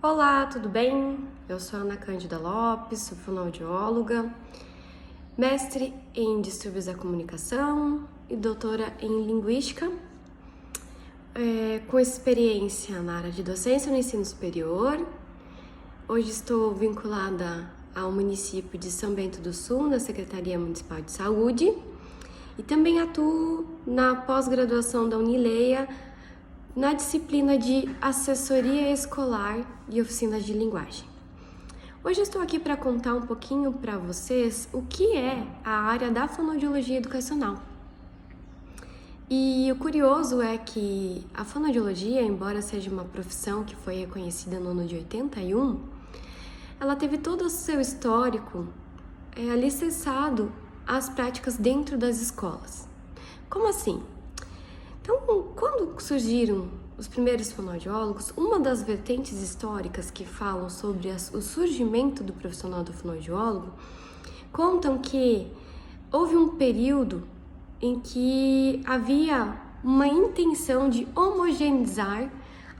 Olá, tudo bem? Eu sou Ana Cândida Lopes, sou fonoaudióloga, mestre em distúrbios da comunicação e doutora em linguística, com experiência na área de docência no ensino superior. Hoje estou vinculada ao município de São Bento do Sul, na Secretaria Municipal de Saúde, e também atuo na pós-graduação da Unileia, na disciplina de assessoria escolar e oficinas de linguagem. Hoje estou aqui para contar um pouquinho para vocês o que é a área da fonoaudiologia educacional. E o curioso é que a fonoaudiologia, embora seja uma profissão que foi reconhecida no ano de 81, ela teve todo o seu histórico alicerçado às práticas dentro das escolas. Como assim? Então, quando surgiram os primeiros fonoaudiólogos, uma das vertentes históricas que falam sobre o surgimento do profissional do fonoaudiólogo contam que houve um período em que havia uma intenção de homogeneizar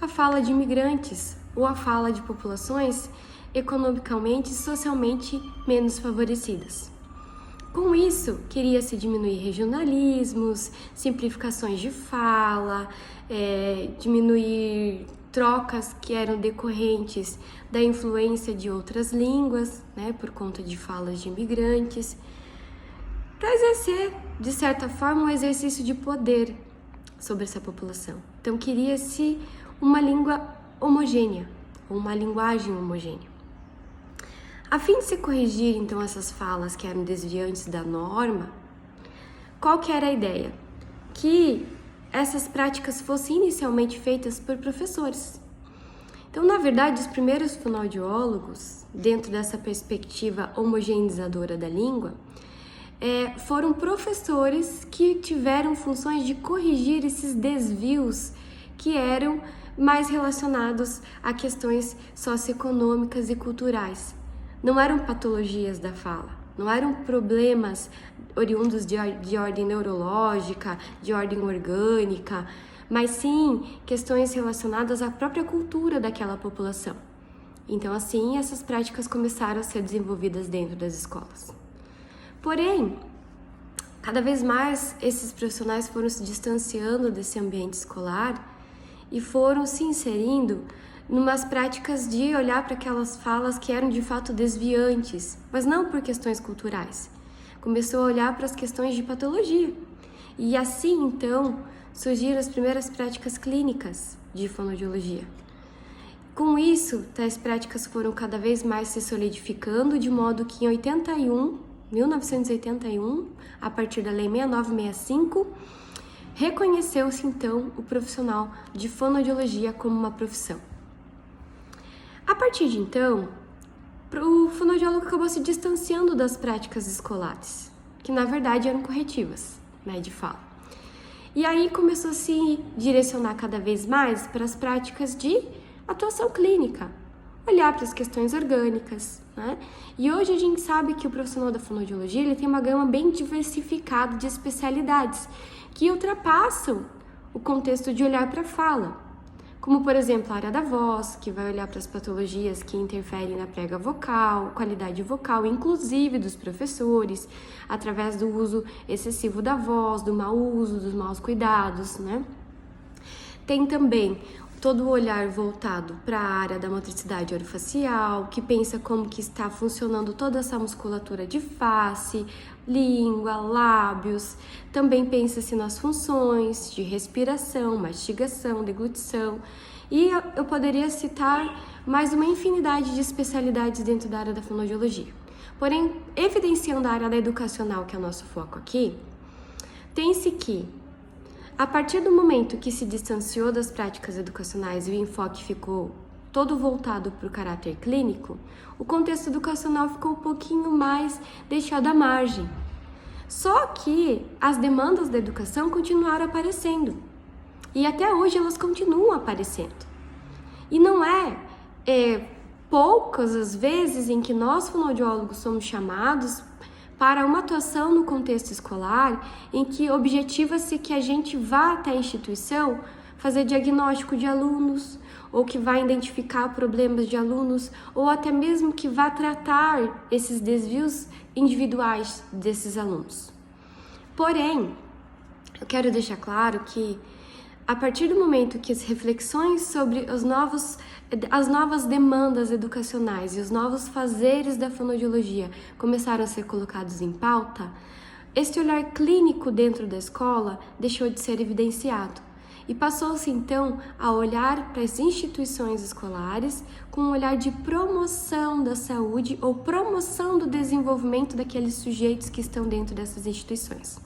a fala de imigrantes ou a fala de populações economicamente e socialmente menos favorecidas. Com isso, queria-se diminuir regionalismos, simplificações de fala, diminuir trocas que eram decorrentes da influência de outras línguas, por conta de falas de imigrantes, para exercer, de certa forma, um exercício de poder sobre essa população. Então, queria-se uma língua homogênea, ou uma linguagem homogênea. A fim de se corrigir, então, essas falas que eram desviantes da norma, qual que era a ideia? Que essas práticas fossem inicialmente feitas por professores. Então, na verdade, os primeiros fonoaudiólogos, dentro dessa perspectiva homogeneizadora da língua, foram professores que tiveram funções de corrigir esses desvios que eram mais relacionados a questões socioeconômicas e culturais. Não eram patologias da fala, não eram problemas oriundos de ordem neurológica, de ordem orgânica, mas sim questões relacionadas à própria cultura daquela população. Então, assim, essas práticas começaram a ser desenvolvidas dentro das escolas. Porém, cada vez mais esses profissionais foram se distanciando desse ambiente escolar e foram se inserindo numas práticas de olhar para aquelas falas que eram de fato desviantes, mas não por questões culturais. Começou a olhar para as questões de patologia. E assim, então, surgiram as primeiras práticas clínicas de fonoaudiologia. Com isso, tais práticas foram cada vez mais se solidificando, de modo que em 1981, a partir da Lei 6965, reconheceu-se então o profissional de fonoaudiologia como uma profissão. A partir de então, o fonoaudiólogo acabou se distanciando das práticas escolares, que na verdade eram corretivas, de fala. E aí começou a se direcionar cada vez mais para as práticas de atuação clínica, olhar para as questões orgânicas, E hoje a gente sabe que o profissional da fonoaudiologia ele tem uma gama bem diversificada de especialidades que ultrapassam o contexto de olhar para a fala. Como, por exemplo, a área da voz, que vai olhar para as patologias que interferem na prega vocal, qualidade vocal, inclusive dos professores, através do uso excessivo da voz, do mau uso, dos maus cuidados, Tem também todo o olhar voltado para a área da motricidade orofacial, que pensa como que está funcionando toda essa musculatura de face, língua, lábios. Também pensa-se nas funções de respiração, mastigação, deglutição. E eu poderia citar mais uma infinidade de especialidades dentro da área da fonoaudiologia. Porém, evidenciando a área da educacional, que é o nosso foco aqui, tem-se que a partir do momento que se distanciou das práticas educacionais e o enfoque ficou todo voltado para o caráter clínico, o contexto educacional ficou um pouquinho mais deixado à margem. Só que as demandas da educação continuaram aparecendo. E até hoje elas continuam aparecendo. E não poucas as vezes em que nós fonoaudiólogos somos chamados para uma atuação no contexto escolar em que objetiva-se que a gente vá até a instituição fazer diagnóstico de alunos, ou que vai identificar problemas de alunos, ou até mesmo que vai tratar esses desvios individuais desses alunos. Porém, eu quero deixar claro que a partir do momento que as reflexões sobre as novas demandas educacionais e os novos fazeres da fonoaudiologia começaram a ser colocados em pauta, este olhar clínico dentro da escola deixou de ser evidenciado e passou-se então a olhar para as instituições escolares com um olhar de promoção da saúde ou promoção do desenvolvimento daqueles sujeitos que estão dentro dessas instituições.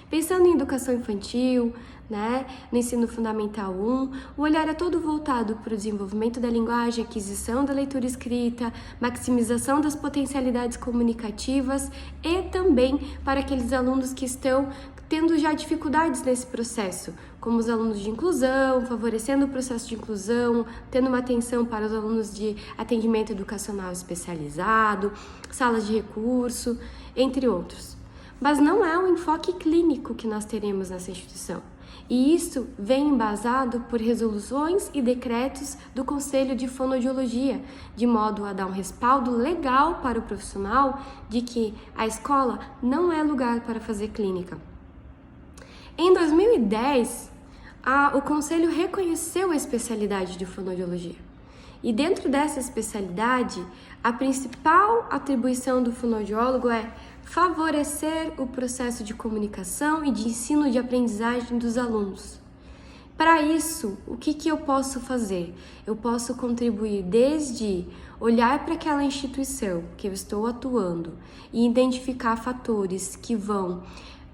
Pensando em educação infantil, no ensino fundamental 1, o olhar é todo voltado para o desenvolvimento da linguagem, aquisição da leitura escrita, maximização das potencialidades comunicativas e também para aqueles alunos que estão tendo já dificuldades nesse processo, como os alunos de inclusão, favorecendo o processo de inclusão, tendo uma atenção para os alunos de atendimento educacional especializado, salas de recurso, entre outros. Mas não é um enfoque clínico que nós teremos nessa instituição. E isso vem embasado por resoluções e decretos do Conselho de Fonoaudiologia, de modo a dar um respaldo legal para o profissional de que a escola não é lugar para fazer clínica. Em 2010, o Conselho reconheceu a especialidade de fonoaudiologia. E dentro dessa especialidade, a principal atribuição do fonoaudiólogo é favorecer o processo de comunicação e de ensino de aprendizagem dos alunos. Para isso, o que eu posso fazer? Eu posso contribuir desde olhar para aquela instituição que eu estou atuando e identificar fatores que vão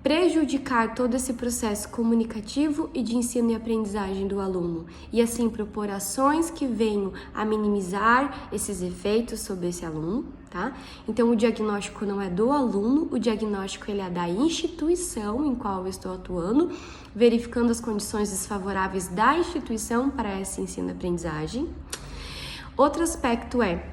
prejudicar todo esse processo comunicativo e de ensino e aprendizagem do aluno e assim propor ações que venham a minimizar esses efeitos sobre esse aluno, tá? Então o diagnóstico não é do aluno, o diagnóstico ele é da instituição em qual eu estou atuando, verificando as condições desfavoráveis da instituição para esse ensino e aprendizagem. Outro aspecto é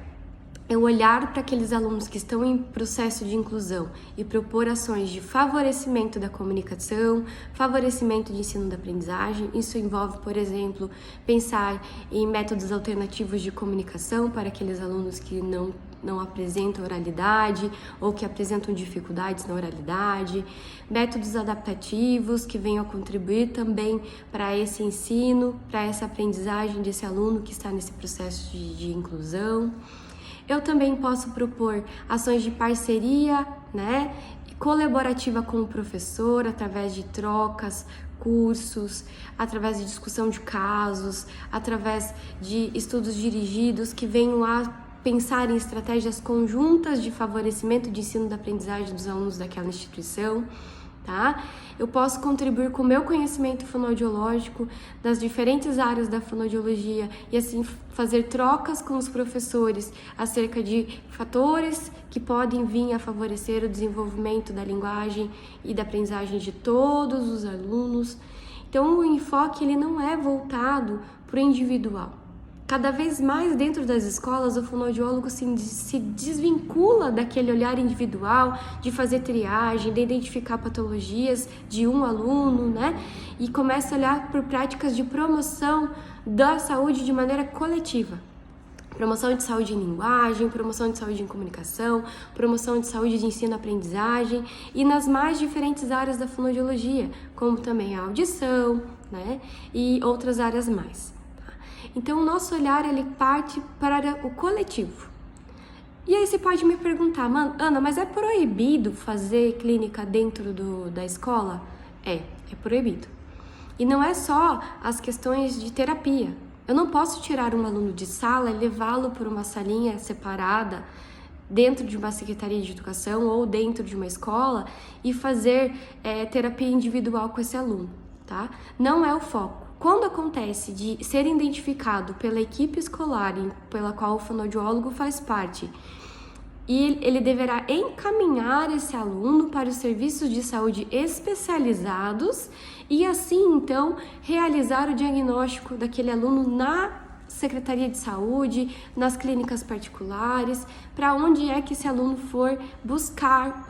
olhar para aqueles alunos que estão em processo de inclusão e propor ações de favorecimento da comunicação, favorecimento de ensino da aprendizagem. Isso envolve, por exemplo, pensar em métodos alternativos de comunicação para aqueles alunos que não apresentam oralidade ou que apresentam dificuldades na oralidade, métodos adaptativos que venham a contribuir também para esse ensino, para essa aprendizagem desse aluno que está nesse processo de inclusão. Eu também posso propor ações de parceria, colaborativa com o professor, através de trocas, cursos, através de discussão de casos, através de estudos dirigidos que venham a pensar em estratégias conjuntas de favorecimento de ensino da aprendizagem dos alunos daquela instituição, tá? Eu posso contribuir com o meu conhecimento fonoaudiológico das diferentes áreas da fonoaudiologia e assim fazer trocas com os professores acerca de fatores que podem vir a favorecer o desenvolvimento da linguagem e da aprendizagem de todos os alunos. Então o enfoque ele não é voltado para o individual. Cada vez mais dentro das escolas, o fonoaudiólogo se desvincula daquele olhar individual, de fazer triagem, de identificar patologias de um aluno, e começa a olhar por práticas de promoção da saúde de maneira coletiva. Promoção de saúde em linguagem, promoção de saúde em comunicação, promoção de saúde de ensino-aprendizagem e nas mais diferentes áreas da fonoaudiologia, como também a audição, e outras áreas mais. Então, o nosso olhar, ele parte para o coletivo. E aí você pode me perguntar, Ana, mas é proibido fazer clínica dentro da escola? É proibido. E não é só as questões de terapia. Eu não posso tirar um aluno de sala e levá-lo para uma salinha separada dentro de uma secretaria de educação ou dentro de uma escola e fazer terapia individual com esse aluno, tá? Não é o foco. Quando acontece de ser identificado pela equipe escolar pela qual o fonoaudiólogo faz parte, e ele deverá encaminhar esse aluno para os serviços de saúde especializados e assim, então, realizar o diagnóstico daquele aluno na Secretaria de Saúde, nas clínicas particulares, para onde é que esse aluno for buscar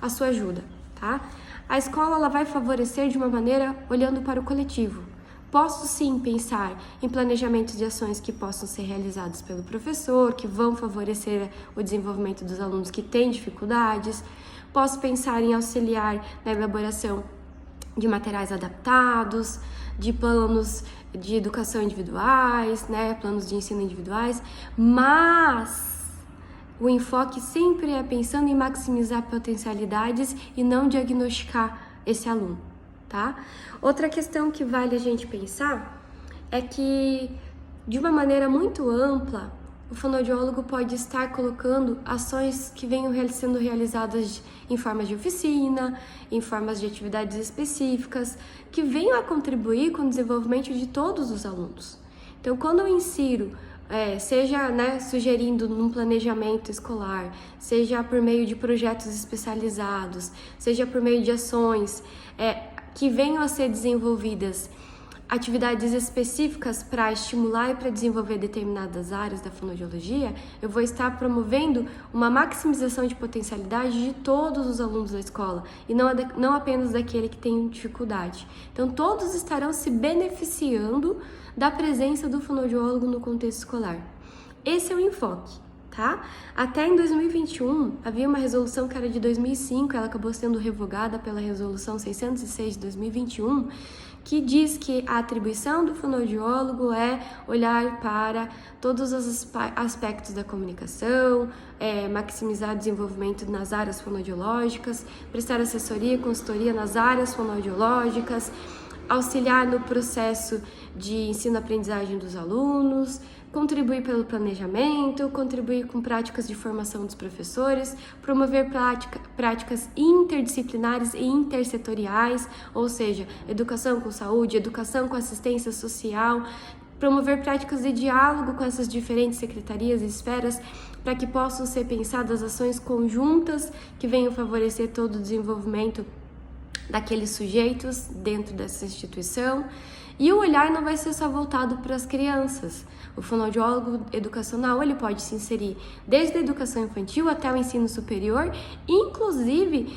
a sua ajuda, tá? A escola ela vai favorecer de uma maneira olhando para o coletivo. Posso sim pensar em planejamentos de ações que possam ser realizados pelo professor, que vão favorecer o desenvolvimento dos alunos que têm dificuldades. Posso pensar em auxiliar na elaboração de materiais adaptados, de planos de educação individuais, né, planos de ensino individuais, mas o enfoque sempre é pensando em maximizar potencialidades e não diagnosticar esse aluno, tá? Outra questão que vale a gente pensar é que, de uma maneira muito ampla, o fonoaudiólogo pode estar colocando ações que venham sendo realizadas em formas de oficina, em formas de atividades específicas, que venham a contribuir com o desenvolvimento de todos os alunos. Então, quando eu insiro, seja, né, sugerindo num planejamento escolar, seja por meio de projetos especializados, seja por meio de ações que venham a ser desenvolvidas, atividades específicas para estimular e para desenvolver determinadas áreas da fonoaudiologia, eu vou estar promovendo uma maximização de potencialidade de todos os alunos da escola e não apenas daquele que tem dificuldade. Então, todos estarão se beneficiando da presença do fonoaudiólogo no contexto escolar. Esse é o enfoque, tá? Até em 2021, havia uma resolução que era de 2005, ela acabou sendo revogada pela resolução 606 de 2021, que diz que a atribuição do fonoaudiólogo é olhar para todos os aspectos da comunicação, maximizar o desenvolvimento nas áreas fonoaudiológicas, prestar assessoria e consultoria nas áreas fonoaudiológicas, auxiliar no processo de ensino-aprendizagem dos alunos, contribuir pelo planejamento, contribuir com práticas de formação dos professores, promover práticas interdisciplinares e intersetoriais, ou seja, educação com saúde, educação com assistência social, promover práticas de diálogo com essas diferentes secretarias e esferas para que possam ser pensadas ações conjuntas que venham favorecer todo o desenvolvimento daqueles sujeitos dentro dessa instituição. E o olhar não vai ser só voltado para as crianças. O fonoaudiólogo educacional, ele pode se inserir desde a educação infantil até o ensino superior, inclusive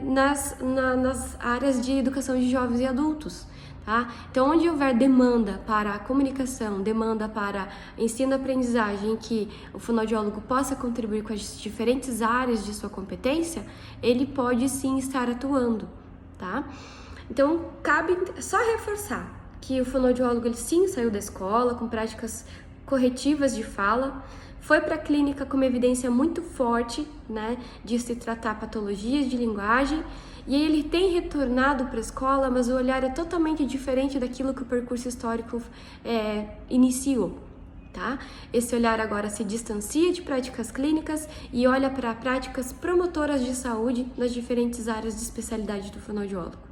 nas áreas de educação de jovens e adultos. Tá? Então, onde houver demanda para a comunicação, demanda para ensino-aprendizagem, em que o fonoaudiólogo possa contribuir com as diferentes áreas de sua competência, ele pode sim estar atuando, tá? Então, cabe só reforçar que o fonoaudiólogo, ele sim saiu da escola com práticas corretivas de fala, foi para a clínica com uma evidência muito forte, né, de se tratar patologias de linguagem, e ele tem retornado para a escola, mas o olhar é totalmente diferente daquilo que o percurso histórico iniciou, tá? Esse olhar agora se distancia de práticas clínicas e olha para práticas promotoras de saúde nas diferentes áreas de especialidade do fonoaudiólogo.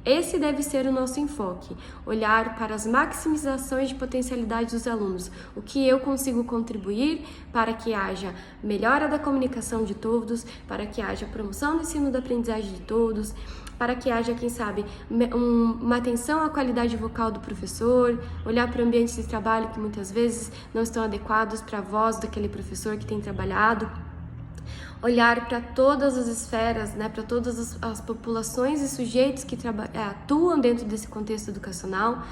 Esse deve ser o nosso enfoque, olhar para as maximizações de potencialidade dos alunos, o que eu consigo contribuir para que haja melhora da comunicação de todos, para que haja promoção do ensino da aprendizagem de todos, para que haja, quem sabe, uma atenção à qualidade vocal do professor, olhar para ambientes de trabalho que muitas vezes não estão adequados para a voz daquele professor que tem trabalhado, olhar para todas as esferas, né, para todas as populações e sujeitos que atuam dentro desse contexto educacional,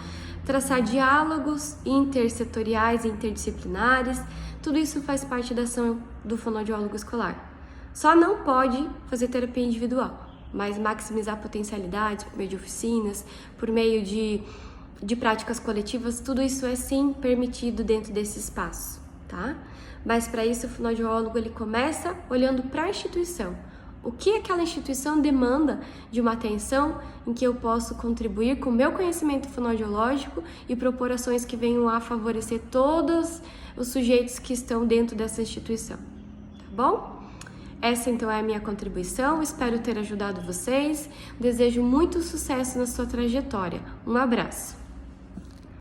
traçar diálogos intersetoriais e interdisciplinares, tudo isso faz parte da ação do fonoaudiólogo escolar. Só não pode fazer terapia individual, mas maximizar potencialidades por meio de oficinas, por meio de práticas coletivas, tudo isso é sim permitido dentro desse espaço, tá? Mas para isso o fonoaudiólogo, ele começa olhando para a instituição. O que aquela instituição demanda de uma atenção em que eu posso contribuir com o meu conhecimento fonoaudiológico e propor ações que venham a favorecer todos os sujeitos que estão dentro dessa instituição, tá bom? Essa então é a minha contribuição, espero ter ajudado vocês, desejo muito sucesso na sua trajetória. Um abraço!